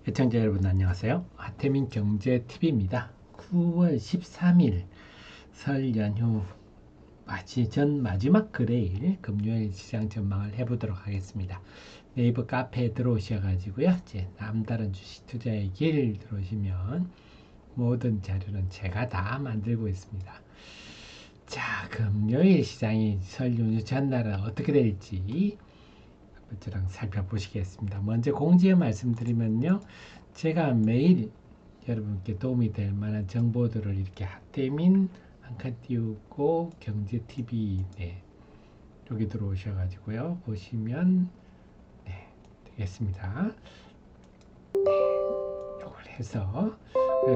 애청자 여러분 안녕하세요. 하태민 경제TV입니다. 9월 13일 설 연휴 전 마지막 거래일 금요일 시장 전망을 해보도록 하겠습니다. 네이버 카페에 들어오셔가지고요. 이제 남다른 주식 투자의 길 들어오시면 모든 자료는 제가 다 만들고 있습니다. 자, 금요일 시장이 설 연휴 전날은 어떻게 될지 저랑 살펴보시겠습니다. 먼저 공지에 말씀드리면요. 제가 매일 여러분께 도움이 될 만한 정보들을 이렇게 하태민 한칸 띄우고 경제TV 여기 들어오셔가지고요. 보시면 되겠습니다. 이걸 해서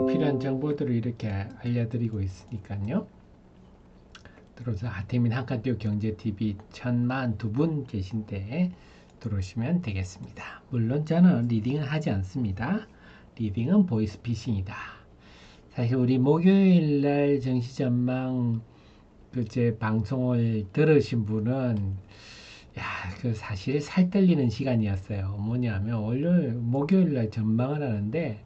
필요한 정보들을 이렇게 알려드리고 있으니까요. 들어서 하태민 한칸 띄우 경제TV 10,002분 계신데 들어오시면 되겠습니다. 물론 저는 리딩은 하지 않습니다. 리딩은 보이스피싱이다. 사실 우리 목요일날 정시전망 제 방송을 들으신 분은 그 사실 살 떨리는 시간이었어요. 뭐냐면 목요일날 전망을 하는데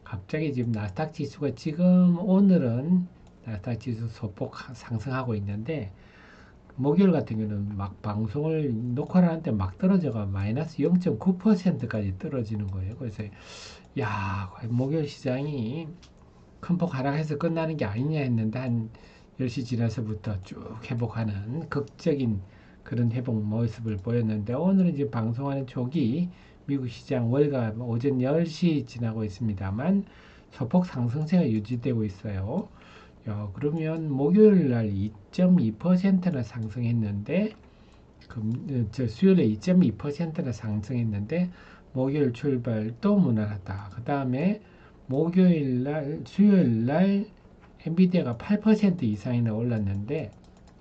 갑자기 지금 나스닥 지수가 지금 오늘은 나스닥 지수 소폭 상승하고 있는데 목요일 같은 경우는 막 방송을 녹화를 하는데 막 떨어져가 마이너스 0.9%까지 떨어지는 거예요. 그래서 목요일 시장이 큰 폭 하락해서 끝나는 게 아니냐 했는데 한 10시 지나서부터 쭉 회복하는 극적인 그런 회복 모습을 보였는데 오늘은 이제 방송하는 쪽이 미국 시장 월가 오전 10시 지나고 있습니다만 소폭 상승세가 유지되고 있어요. 그러면 목요일 날 2.2%나 상승했는데 수요일에 2.2%나 상승했는데 목요일 출발 또 무난하다. 그 다음에 수요일 날 엔비디아가 8% 이상이나 올랐는데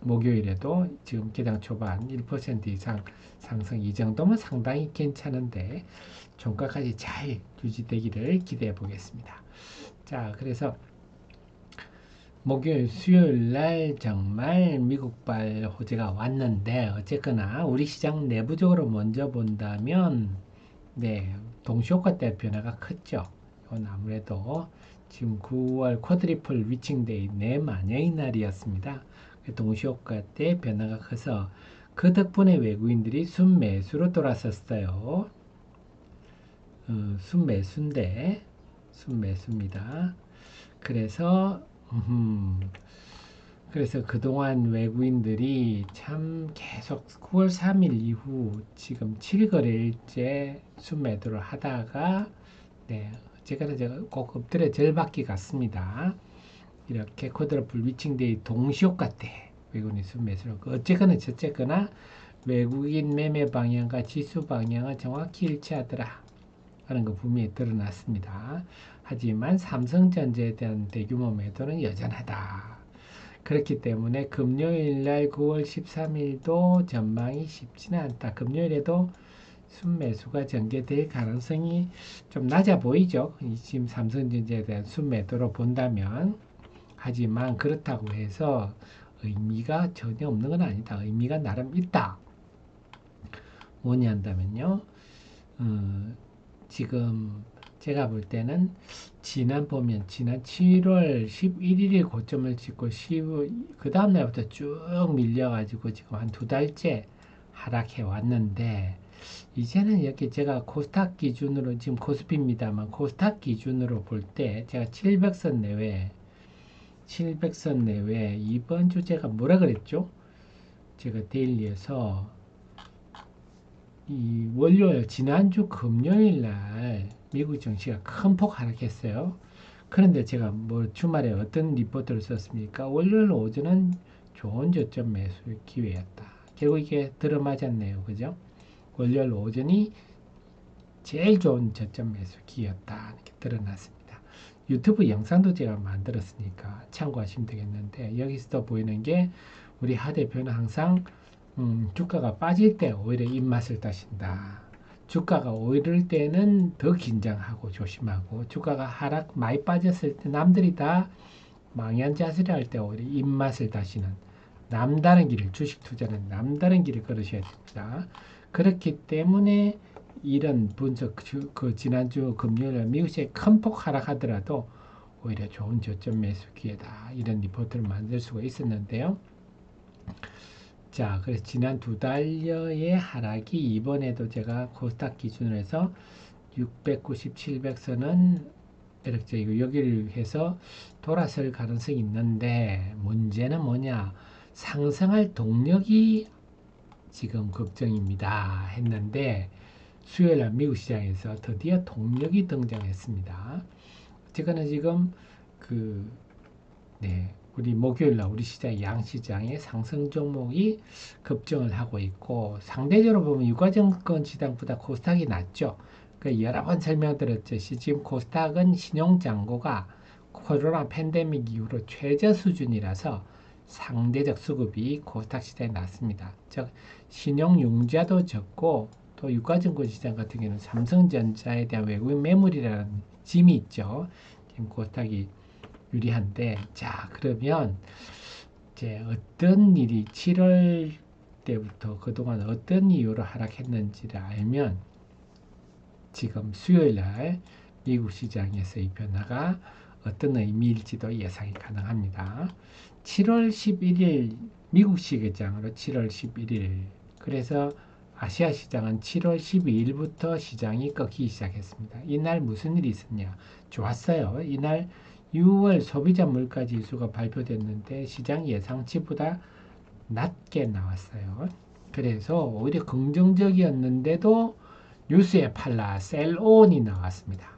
목요일에도 지금 개당 초반 1% 이상 상승, 이 정도면 상당히 괜찮은데 종가까지 잘 유지되기를 기대해 보겠습니다. 자, 그래서 목요일, 수요일 날 정말 미국발 호재가 왔는데 어쨌거나 우리 시장 내부적으로 먼저 본다면 동시효과 때 변화가 컸죠. 이건 아무래도 지금 9월 쿼드리플 위칭데이 내만여의 날이었습니다. 동시효과 때 변화가 커서 그 덕분에 외국인들이 순매수로 돌아섰어요. 순매수입니다. 그래서 그동안 외국인들이 참 계속 9월 3일 이후 지금 7거래일째 순매도를 하다가 어쨌거나 제가 꼭 엎드려 절받기 같습니다. 이렇게 쿼드러플 위칭데이 동시효과 때 외국인 순매수를 어쨌거나 외국인 매매 방향과 지수 방향은 정확히 일치하더라 하는 거 분명히 드러났습니다. 하지만 삼성전자에 대한 대규모 매도는 여전하다. 그렇기 때문에 금요일날 9월 13일도 전망이 쉽지는 않다. 금요일에도 순매수가 전개될 가능성이 좀 낮아 보이죠. 지금 삼성전자에 대한 순매도로 본다면. 하지만 그렇다고 해서 의미가 전혀 없는 건 아니다. 의미가 나름 있다. 뭐냐 한다면요. 지금 제가 볼 때는 지난 7월 11일에 고점을 찍고 그 다음 날부터 쭉 밀려가지고 지금 한 2달째 하락해 왔는데 이제는 이렇게 제가 코스닥 기준으로 지금 코스피입니다만 코스닥 기준으로 볼 때 제가 700선 내외 이번 주 제가 뭐라 그랬죠? 제가 데일리에서 지난주 금요일 날 미국 증시가 큰 폭 하락했어요. 그런데 제가 주말에 어떤 리포트를 썼습니까? 월요일 오전은 좋은 저점 매수 기회였다. 결국 이게 들어맞았네요. 그죠? 월요일 오전이 제일 좋은 저점 매수 기회였다. 이렇게 드러났습니다. 유튜브 영상도 제가 만들었으니까 참고하시면 되겠는데 여기서도 보이는 게 우리 하 대표는 항상 주가가 빠질 때 오히려 입맛을 다신다. 주가가 오를 때는 더 긴장하고 조심하고 주가가 많이 빠졌을 때 남들이 다 망연자실해 할 때 오히려 입맛을 다시는 남다른 길을 주식 투자는 남다른 길을 걸으셔야 됩니다. 그렇기 때문에 이런 분석 지난주 금요일 미국 시장이 큰 폭 하락하더라도 오히려 좋은 저점 매수 기회다 이런 리포트를 만들 수가 있었는데요. 자, 그래서 지난 두 달여의 하락이 이번에도 제가 코스닥 기준으로 해서 690, 700선은 이렇게 여기를 해서 돌아설 가능성이 있는데 문제는 뭐냐? 상승할 동력이 지금 걱정입니다 했는데 수요일날 미국 시장에서 드디어 동력이 등장했습니다. 어쨌거나 지금 우리 목요일날 우리 시장 양시장의 상승 종목이 급증을 하고 있고 상대적으로 보면 유가증권 시장보다 코스닥이 낫죠. 여러 번 설명드렸듯이 지금 코스닥은 신용잔고가 코로나 팬데믹 이후로 최저 수준이라서 상대적 수급이 코스닥 시장에 낮습니다. 즉 신용융자도 적고 또 유가증권 시장 같은 경우는 삼성전자에 대한 외국인 매물이라는 짐이 있죠. 지금 코스닥이 유리한데 자 그러면 이제 어떤 일이 7월 때부터 그동안 어떤 이유로 하락했는지를 알면 지금 수요일날 미국 시장에서의 변화가 어떤 의미일지도 예상이 가능합니다. 7월 11일 미국 시장으로 7월 11일 그래서 아시아 시장은 7월 12일부터 시장이 꺾이기 시작했습니다. 이날 무슨 일이 있었냐? 좋았어요. 이날 6월 소비자 물가 지수가 발표됐는데 시장 예상치보다 낮게 나왔어요. 그래서 오히려 긍정적이었는데도 뉴스에 팔라 셀온이 나왔습니다.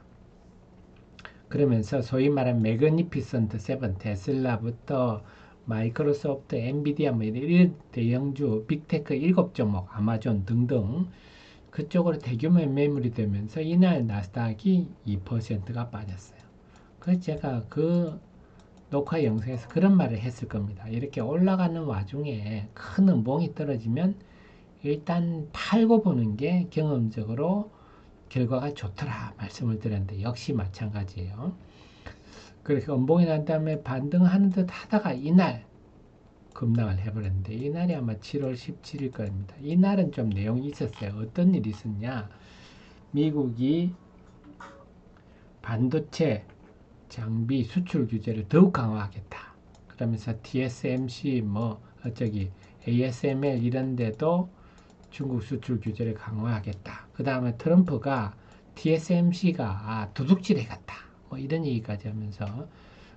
그러면서 소위 말하는 매그니피선트 7 테슬라부터 마이크로소프트, 엔비디아 뭐 이런 대형주 빅테크 7종목 아마존 등등 그쪽으로 대규모 매물이 되면서 이날 나스닥이 2%가 빠졌어요. 그래서 제가 그 녹화 영상에서 그런 말을 했을 겁니다. 이렇게 올라가는 와중에 큰 음봉이 떨어지면 일단 팔고 보는 게 경험적으로 결과가 좋더라 말씀을 드렸는데 역시 마찬가지예요. 그래서 음봉이 난 다음에 반등하는 듯 하다가 이날 급락을 해버렸는데 이날이 아마 7월 17일 겁니다. 이날은 좀 내용이 있었어요. 어떤 일이 있었냐? 미국이 반도체 장비 수출 규제를 더욱 강화하겠다. 그러면서 TSMC ASML 이런 데도 중국 수출 규제를 강화하겠다. 그 다음에 트럼프가 TSMC가 도둑질 해갔다. 이런 얘기까지 하면서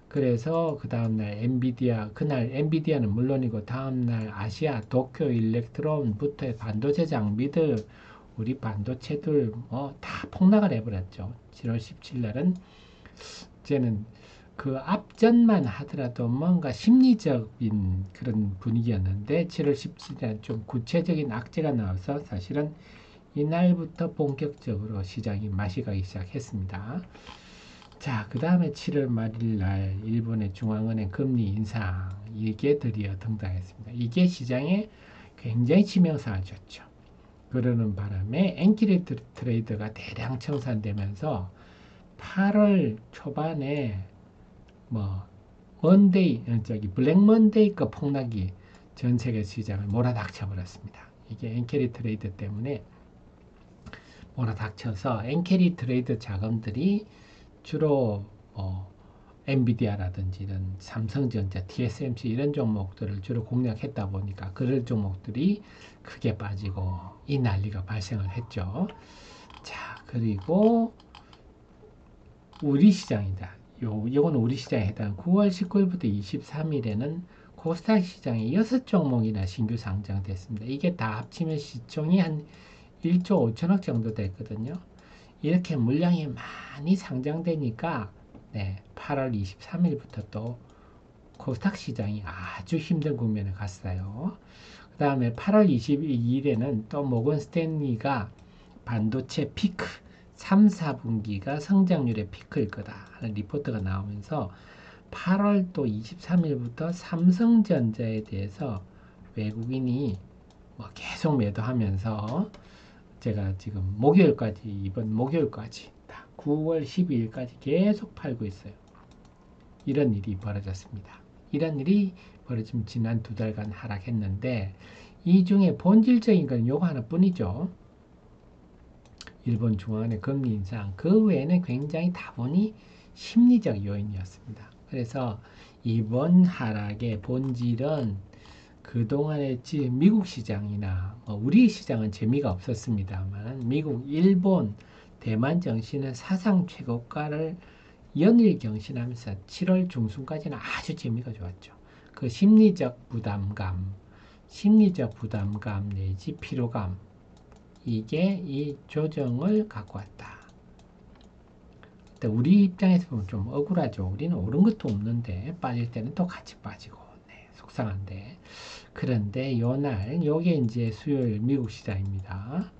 그래서 그 다음날 엔비디아 그날 엔비디아는 물론이고 다음날 아시아 도쿄 일렉트론부터 반도체 장비들 우리 반도체들 다 폭락을 해버렸죠. 7월 17일 날은 이제는 그 앞전만 하더라도 뭔가 심리적인 그런 분위기였는데 7월 17일에 좀 구체적인 악재가 나와서 사실은 이날부터 본격적으로 시장이 맛이 가기 시작했습니다. 자, 그 다음에 7월 말일 날 일본의 중앙은행 금리 인상 이게 드디어 등장했습니다. 이게 시장에 굉장히 치명상을 줬죠. 그러는 바람에 엔키리 트레이드가 대량 청산되면서 8월 초반에 블랙 먼데이급 폭락이 전 세계 시장을 몰아닥쳐 버렸습니다. 이게 엔캐리 트레이드 때문에 몰아닥쳐서 엔캐리 트레이드 자금들이 주로 엔비디아라든지 이런 삼성전자, TSMC 이런 종목들을 주로 공략했다 보니까 그런 종목들이 크게 빠지고 이 난리가 발생을 했죠. 자, 그리고 우리 시장이다. 요거는 우리 시장에 해당 9월 19일부터 23일에는 코스닥 시장에 6종목이나 신규 상장됐습니다. 이게 다 합치면 시총이 한 1조 5천억 정도 됐거든요. 이렇게 물량이 많이 상장되니까 8월 23일부터 또 코스닥 시장이 아주 힘든 국면에 갔어요. 그 다음에 8월 22일에는 또 모건 스탠리가 반도체 피크 3, 4분기가 성장률의 피크일 거다 하는 리포트가 나오면서 8월 또 23일부터 삼성전자에 대해서 외국인이 계속 매도하면서 제가 지금 이번 목요일까지 9월 12일까지 계속 팔고 있어요. 이런 일이 벌어졌습니다. 이런 일이 벌어지면 지난 두 달간 하락했는데 이 중에 본질적인 건 요거 하나뿐이죠. 일본 중앙은행 금리 인상, 그 외에는 굉장히 다분히 심리적 요인이었습니다. 그래서 이번 하락의 본질은 그동안의 미국 시장이나 우리 시장은 재미가 없었습니다만 미국, 일본, 대만 증시는 사상 최고가를 연일 경신하면서 7월 중순까지는 아주 재미가 좋았죠. 그 심리적 부담감 내지 피로감, 이게 이 조정을 갖고 왔다. 우리 입장에서 보면 좀 억울하죠. 우리는 오른 것도 없는데 빠질 때는 또 같이 빠지고, 네, 속상한데. 그런데 요날 요게 이제 수요일 미국 시장입니다.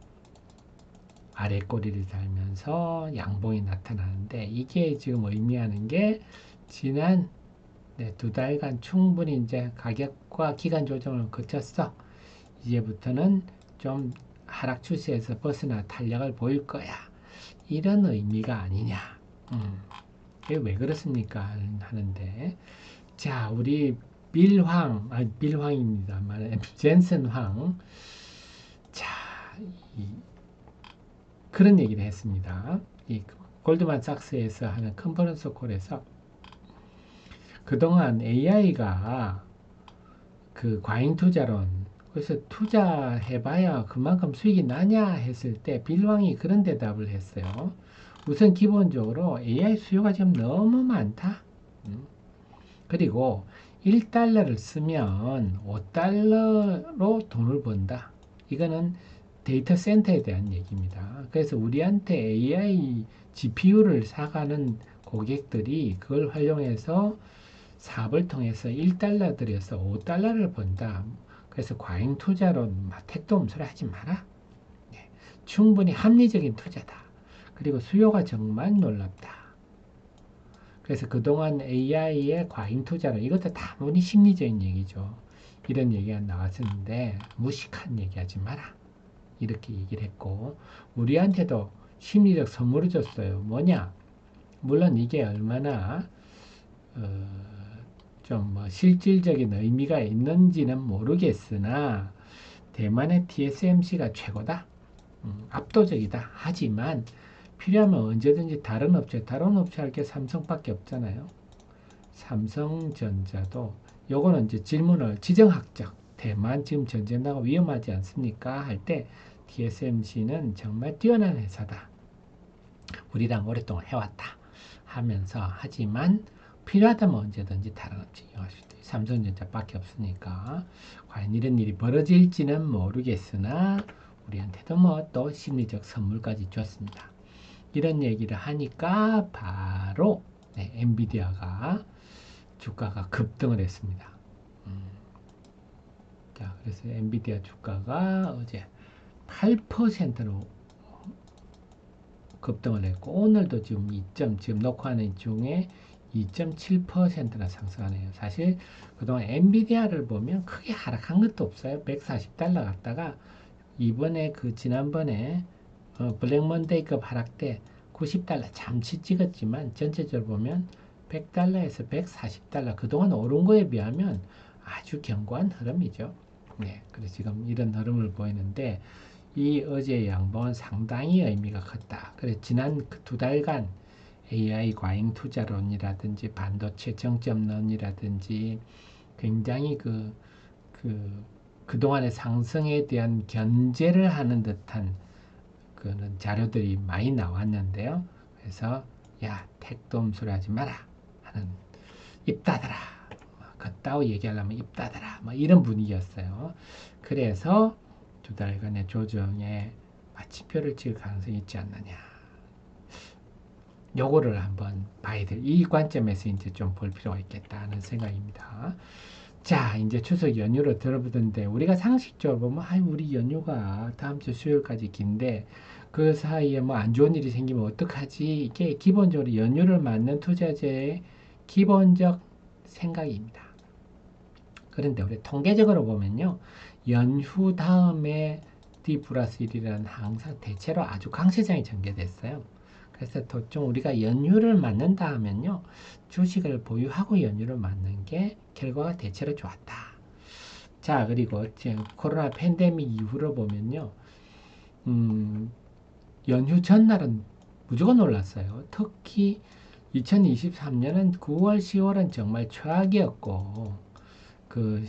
아래 꼬리를 달면서 양봉이 나타나는데 이게 지금 의미하는 게 지난 두 달간 충분히 이제 가격과 기간 조정을 거쳤어. 이제부터는 좀 하락 추세에서 벗어나 탄력을 보일 거야. 이런 의미가 아니냐. 이게 왜 그렇습니까? 하는데, 자, 우리 빌황입니다만, 젠슨 황. 자, 그런 얘기를 했습니다. 이 골드만삭스에서 하는 컨퍼런스 콜에서 그동안 AI가 그 과잉 투자론, 그래서 투자해봐야 그만큼 수익이 나냐 했을 때 빌왕이 그런 대답을 했어요. 우선 기본적으로 AI 수요가 지금 너무 많다. 그리고 1달러를 쓰면 5달러로 돈을 번다. 이거는 데이터 센터에 대한 얘기입니다. 그래서 우리한테 AI GPU를 사가는 고객들이 그걸 활용해서 사업을 통해서 1달러 들여서 5달러를 번다. 그래서 과잉 투자론 택도 없는 하지 마라. 네. 충분히 합리적인 투자다. 그리고 수요가 정말 놀랍다. 그래서 그동안 AI의 과잉 투자론, 이것도 다분히 심리적인 얘기죠. 이런 얘기가 나왔었는데 무식한 얘기하지 마라. 이렇게 얘기를 했고, 우리한테도 심리적 선물을 줬어요. 뭐냐? 물론 이게 얼마나 좀 실질적인 의미가 있는지는 모르겠으나 대만의 TSMC가 최고다. 압도적이다. 하지만 필요하면 언제든지 다른 업체 할 게 삼성밖에 없잖아요. 삼성전자도 요거는 이제 질문을 지정학적 대만 지금 전쟁 나고 위험하지 않습니까? 할 때 TSMC는 정말 뛰어난 회사다. 우리랑 오랫동안 해왔다. 하면서 하지만 필요하다면 언제든지 다른 업체 이용할 수 있다. 삼성전자밖에 없으니까 과연 이런 일이 벌어질지는 모르겠으나 우리한테도 뭐 또 심리적 선물까지 줬습니다. 이런 얘기를 하니까 바로 엔비디아가 주가가 급등을 했습니다. 자, 그래서 엔비디아 주가가 어제 8%로 급등을 했고 오늘도 지금 지금 녹화하는 중에 2.7%나 상승하네요. 사실 그동안 엔비디아를 보면 크게 하락한 것도 없어요. 140달러 갔다가 이번에 지난번에 블랙먼데이급 하락 때 90달러 잠시 찍었지만 전체적으로 보면 100달러에서 140달러 그동안 오른 거에 비하면 아주 견고한 흐름이죠. 네, 그래서 지금 이런 흐름을 보이는데 이 어제의 양봉은 상당히 의미가 컸다. 그래서 지난 두 달간 AI 과잉 투자론이라든지 반도체 정점론이라든지 굉장히 그동안의 상승에 대한 견제를 하는 듯한 그런 자료들이 많이 나왔는데요. 그래서 야, 택도 없는 하지 마라 하는 입 닫아라. 그따위 얘기하려면 입 닫아라. 뭐 이런 분위기였어요. 그래서 두 달간의 조정에 마침표를 찍을 가능성이 있지 않느냐. 요거를 한번 봐야 될, 이 관점에서 이제 좀 볼 필요가 있겠다 하는 생각입니다. 자, 이제 추석 연휴로 들어보던데, 우리가 상식적으로 보면, 우리 연휴가 다음 주 수요일까지 긴데, 그 사이에 뭐 안 좋은 일이 생기면 어떡하지? 이게 기본적으로 연휴를 맞는 투자자의 기본적 생각입니다. 그런데 우리 통계적으로 보면요, 연휴 다음에 D 플러스 1이라는 항상 대체로 아주 강세장이 전개됐어요. 그래서 보통 우리가 연휴를 맞는다 하면요, 주식을 보유하고 연휴를 맞는 게 결과가 대체로 좋았다. 자, 그리고 지금 코로나 팬데믹 이후로 보면요, 연휴 전날은 무조건 올랐어요. 특히 2023년은 9월, 10월은 정말 최악이었고, 그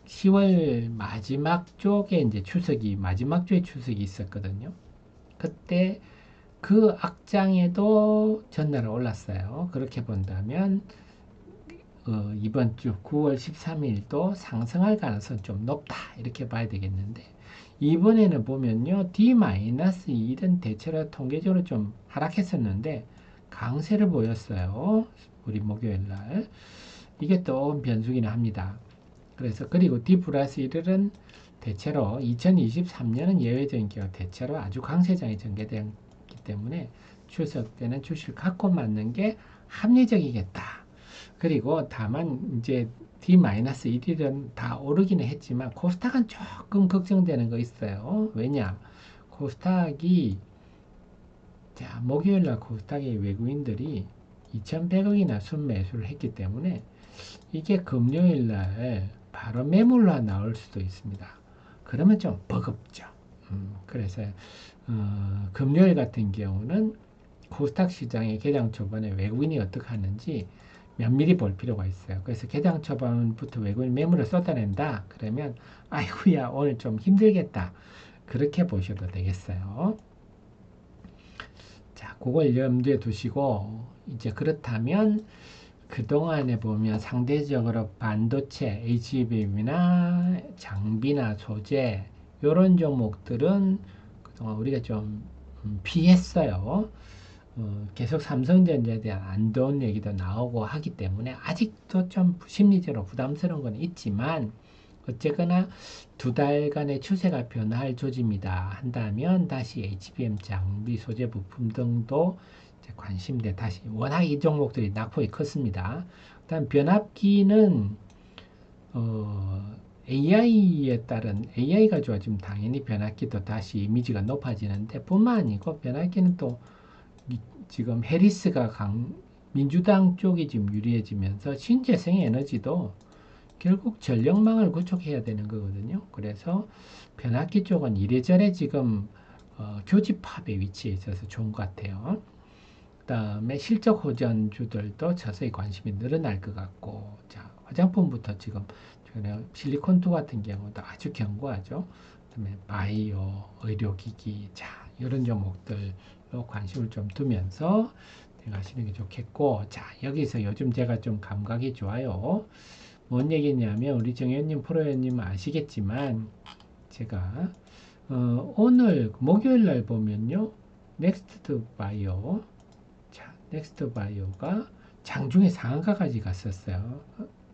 10월 마지막 쪽에 이제 추석이, 마지막 주에 추석이 있었거든요. 그때 그 악장에도 전날은 올랐어요. 그렇게 본다면, 이번 주 9월 13일도 상승할 가능성이 좀 높다. 이렇게 봐야 되겠는데, 이번에는 보면요, D-1은 대체로 통계적으로 좀 하락했었는데, 강세를 보였어요. 우리 목요일 날. 이게 또 변수기는 합니다. 그래서, 그리고 D+1은 대체로 2023년은 예외적인 경우 대체로 아주 강세장이 전개되기 때문에 추석 때는 주식 갖고 맞는 게 합리적이겠다. 그리고 다만 이제 D-1은 다 오르기는 했지만 코스닥은 조금 걱정되는 거 있어요. 왜냐? 코스닥이 자, 목요일 날 코스닥의 외국인들이 2,100억이나 순매수를 했기 때문에 이게 금요일 날 바로 매물로 나올 수도 있습니다. 그러면 좀 버겁죠. 그래서 금요일 같은 경우는 코스닥 시장의 개장 초반에 외국인이 어떻게 하는지 면밀히 볼 필요가 있어요. 그래서 개장 초반부터 외국인 매물을 쏟아낸다. 그러면 아이고야 오늘 좀 힘들겠다. 그렇게 보셔도 되겠어요. 자, 그걸 염두에 두시고 이제 그렇다면 그동안에 보면 상대적으로 반도체, HBM이나 장비나 소재 이런 종목들은 그동안 우리가 좀 피했어요. 계속 삼성전자에 대한 안 좋은 얘기도 나오고 하기 때문에 아직도 좀 심리적으로 부담스러운 건 있지만 어쨌거나 두 달간의 추세가 변화할 조짐이다 한다면 다시 HBM 장비 소재 부품 등도 관심대 다시 워낙 이 종목들이 낙폭이 컸습니다. 일단 변압기는 AI에 따른 AI가 좋아지면 당연히 변압기도 다시 이미지가 높아지는데 뿐만 아니고 변압기는 또 지금 해리스가 민주당 쪽이 지금 유리해지면서 신재생 에너지도 결국 전력망을 구축해야 되는 거거든요. 그래서 변압기 쪽은 이래저래 지금 교집합의 위치에 있어서 좋은 것 같아요. 그 다음에 실적 호전주들도 서서히 관심이 늘어날 것 같고, 자, 화장품부터 지금 실리콘투 같은 경우도 아주 견고하죠. 그다음에 바이오, 의료기기, 자, 이런 종목들로 관심을 좀 두면서 하시는 게 좋겠고, 자, 여기서 요즘 제가 좀 감각이 좋아요. 뭔 얘기냐면, 우리 정현님, 프로현님 아시겠지만, 제가, 오늘, 목요일 날 보면요, 넥스트 바이오, 자, 넥스트 바이오가 장중에 상한가까지 갔었어요.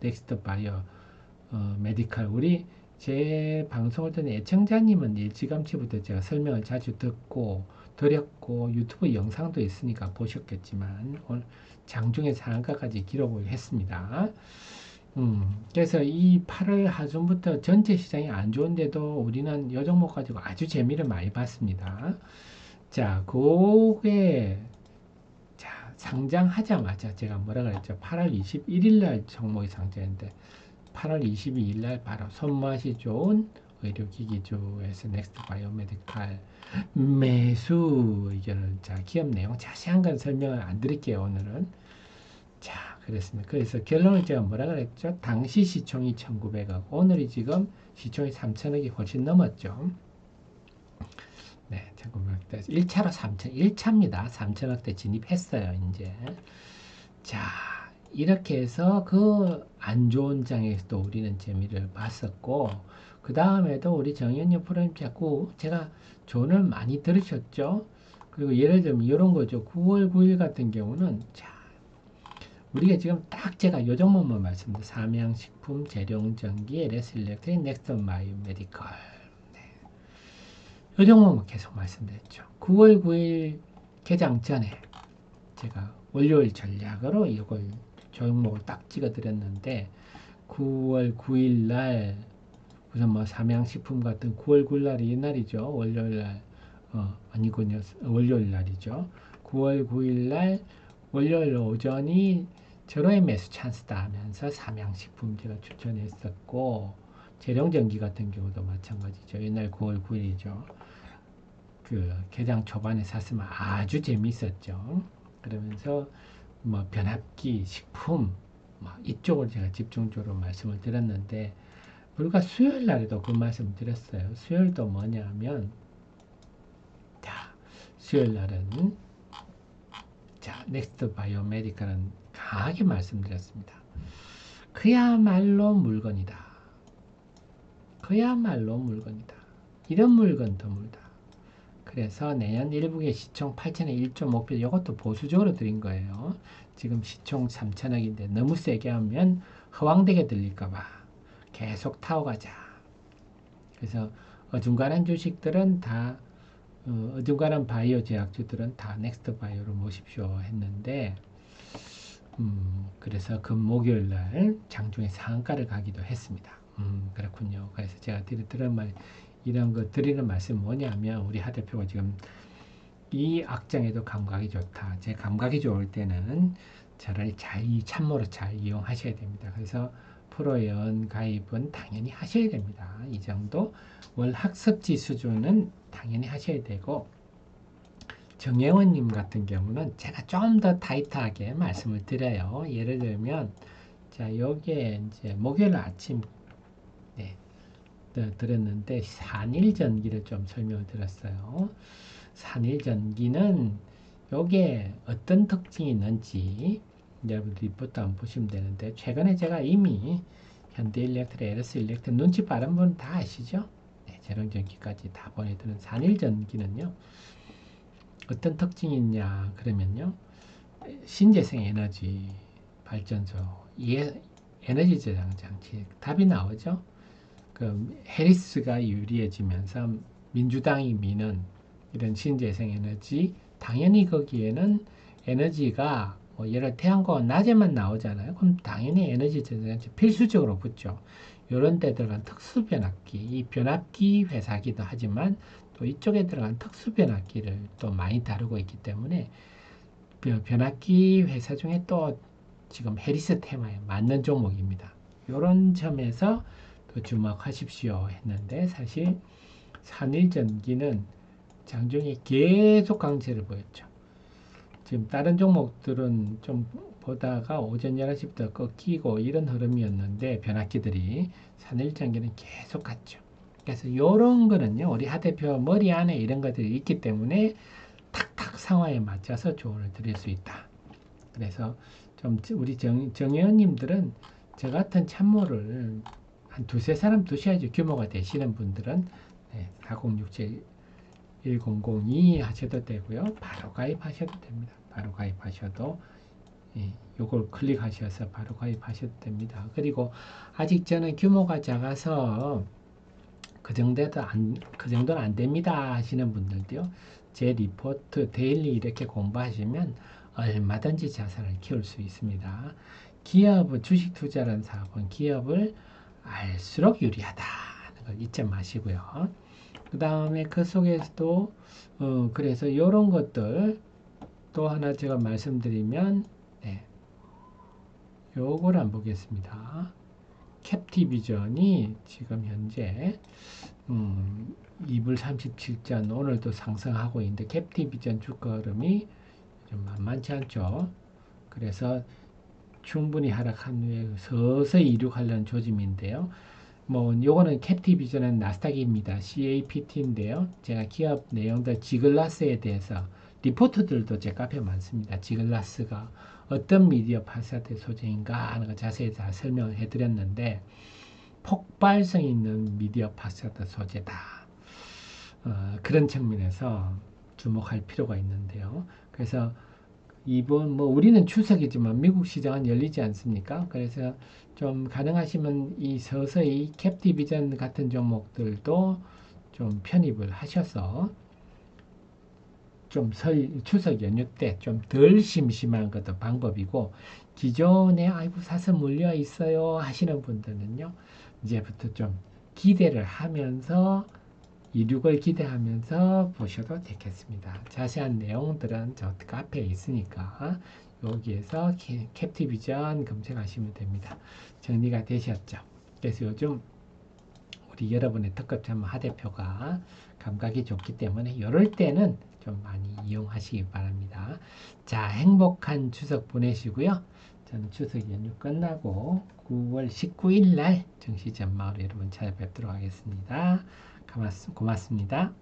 넥스트 바이오 메디칼 우리 제 방송을 듣는 애청자님은 일찌감치부터 제가 설명을 자주 듣고 드렸고 유튜브 영상도 있으니까 보셨겠지만 오늘 장중에 상한가까지 기록을 했습니다. 그래서 이 8월 하순부터 전체 시장이 안 좋은데도 우리는 이 종목 가지고 아주 재미를 많이 봤습니다. 자, 그게 상장하자마자 제가 뭐라 그랬죠? 8월 21일 날 종목이 상장했는데 8월 22일 날 바로 손맛이 좋은 의료기기주에서 넥스트 바이오메디칼 매수 의견을 자 기업 내용 자세한 건 설명을 안 드릴게요. 오늘은 자 그랬습니다. 그래서 결론을 제가 뭐라 그랬죠? 당시 시총이 1,900억 오늘이 지금 시총이 3,000억이 훨씬 넘었죠. 네, 1,900억대 1차로 1차입니다. 3,000억대 진입했어요. 이제 자 이렇게 해서 그 안 좋은 장에서도 우리는 재미를 봤었고 그 다음에도 우리 정현님 프로님 자꾸 제가 조언을 많이 들으셨죠. 그리고 예를 들면 이런 거죠. 9월 9일 같은 경우는 자 우리가 지금 딱 제가 요 종목만 말씀드린 삼양식품, 재룡전기, LS일렉트릭, 넥스턴 바이오메디컬 요 종목만 계속 말씀드렸죠. 9월 9일 개장 전에 제가 월요일 전략으로 이걸 종목을 딱 찍어 드렸는데 9월 9일 날 우선 뭐 삼양식품 같은 9월 9일 날이 이날이죠. 월요일 날 아니군요. 월요일 날이죠. 9월 9일 날 월요일 오전이 절호의 매수 찬스다 하면서 삼양식품 제가 추천했었고 재룡전기 같은 경우도 마찬가지죠. 이날 9월 9일이죠. 그 개장 초반에 샀으면 아주 재미있었죠. 그러면서 뭐 변압기, 식품 뭐 이쪽을 제가 집중적으로 말씀을 드렸는데 불과 수요일 날에도 그 말씀 드렸어요. 수요일도 뭐냐면 자 수요일 날은 자 넥스트 바이오메디컬은 강하게 말씀드렸습니다. 그야말로 물건이다. 그야말로 물건이다. 이런 물건 드물다. 그래서 내년 1분기 시총 8천억 1조 목표 이것도 보수적으로 드린 거예요. 지금 시총 3천억인데 너무 세게 하면 허황되게 들릴까봐 계속 타워가자. 그래서 어중간한 주식들은 다 어중간한 바이오 제약주들은 다 넥스트 바이오로 모십시오 했는데 그래서 목요일 날 장중에 상한가를 가기도 했습니다. 그렇군요. 그래서 제가 드리는 말 이런 거 드리는 말씀 뭐냐면 우리 하 대표가 지금 이 악장에도 감각이 좋다. 제 감각이 좋을 때는 차라리 이 참모로 잘 이용하셔야 됩니다. 그래서 프로연 가입은 당연히 하셔야 됩니다. 이 정도 월 학습지 수준은 당연히 하셔야 되고 정혜원님 같은 경우는 제가 좀 더 타이트하게 말씀을 드려요. 예를 들면 자 여기에 이제 목요일 아침 네, 드렸는데 산일전기를 좀 설명을 드렸어요. 산일전기는 요게 어떤 특징이 있는지 여러분 리포트 한번 보시면 되는데 최근에 제가 이미 현대일렉트릭, LS일렉트릭 눈치 빠른 분 다 아시죠? 네, 재롱전기까지 다 보내드는 산일전기는요. 어떤 특징이 있냐 그러면요. 신재생 에너지 발전소, 에너지 저장 장치 답이 나오죠? 그 해리스가 유리해지면서 민주당이 미는 이런 신재생 에너지 당연히 거기에는 에너지가 뭐 예를 태양광은 낮에만 나오잖아요. 그럼 당연히 에너지 저장치 필수적으로 붙죠. 이런 데 들어간 특수 변압기, 이 변압기 회사기도 하지만 또 이쪽에 들어간 특수 변압기를 또 많이 다루고 있기 때문에 변압기 회사 중에 또 지금 해리스 테마에 맞는 종목입니다. 이런 점에서 또 주목하십시오 했는데 사실 산일전기는 장중에 계속 강세를 보였죠. 지금 다른 종목들은 좀 보다가 오전 11시부터 꺾이고 이런 흐름이었는데 변압기들이 산일전기는 계속 갔죠. 그래서 이런 거는요 우리 하 대표 머리 안에 이런 것들이 있기 때문에 탁탁 상황에 맞춰서 조언을 드릴 수 있다. 그래서 좀 우리 정의원님들은 저 같은 참모를 한 두세 사람 두셔야죠. 규모가 되시는 분들은 4067 1002 하셔도 되고요. 바로 가입하셔도 됩니다. 바로 가입하셔도 요걸 클릭하셔서 바로 가입하셔도 됩니다. 그리고 아직 저는 규모가 작아서 그 정도는 안 됩니다 하시는 분들도요. 제 리포트 데일리 이렇게 공부하시면 얼마든지 자산을 키울 수 있습니다. 기업은 주식 투자라는 사업은 기업을 알수록 유리하다는 걸 잊지 마시고요. 그 다음에 그 속에서도 그래서 이런 것들 또 하나 제가 말씀드리면 요걸 안 보겠습니다. 캡티비전이 지금 현재 2불 37전 오늘도 상승하고 있는데 캡티비전 주가 흐름이 좀 만만치 않죠. 그래서 충분히 하락한 후에 서서히 이륙하려는 조짐인데요. 뭐 요거는 캡티비전은 나스닥입니다. CAPT인데요. 제가 기업 내용들 지글라스에 대해서 리포트들도 제 카페에 많습니다. 지글라스가 어떤 미디어 파사드 소재인가 하는 거 자세히 다 설명을 해드렸는데 폭발성 있는 미디어 파사드 소재다. 그런 측면에서 주목할 필요가 있는데요. 그래서 이번 뭐 우리는 추석이지만 미국 시장은 열리지 않습니까? 그래서 좀 가능하시면 이 서서히 캡티비전 같은 종목들도 좀 편입을 하셔서 좀 추석 연휴 때 좀 덜 심심한 것도 방법이고 기존에 아이고 사서 물려 있어요 하시는 분들은요 이제부터 좀 기대를 하면서 이륙을 기대하면서 보셔도 되겠습니다. 자세한 내용들은 저 카페에 있으니까 여기에서 캡티비전 검색하시면 됩니다. 정리가 되셨죠? 그래서 요즘 우리 여러분의 특급 참모 하 대표가 감각이 좋기 때문에 이럴 때는 좀 많이 이용하시기 바랍니다. 자, 행복한 추석 보내시고요. 저는 추석 연휴 끝나고 9월 19일 날 정시전 마을 여러분 찾아뵙도록 하겠습니다. 고맙습니다.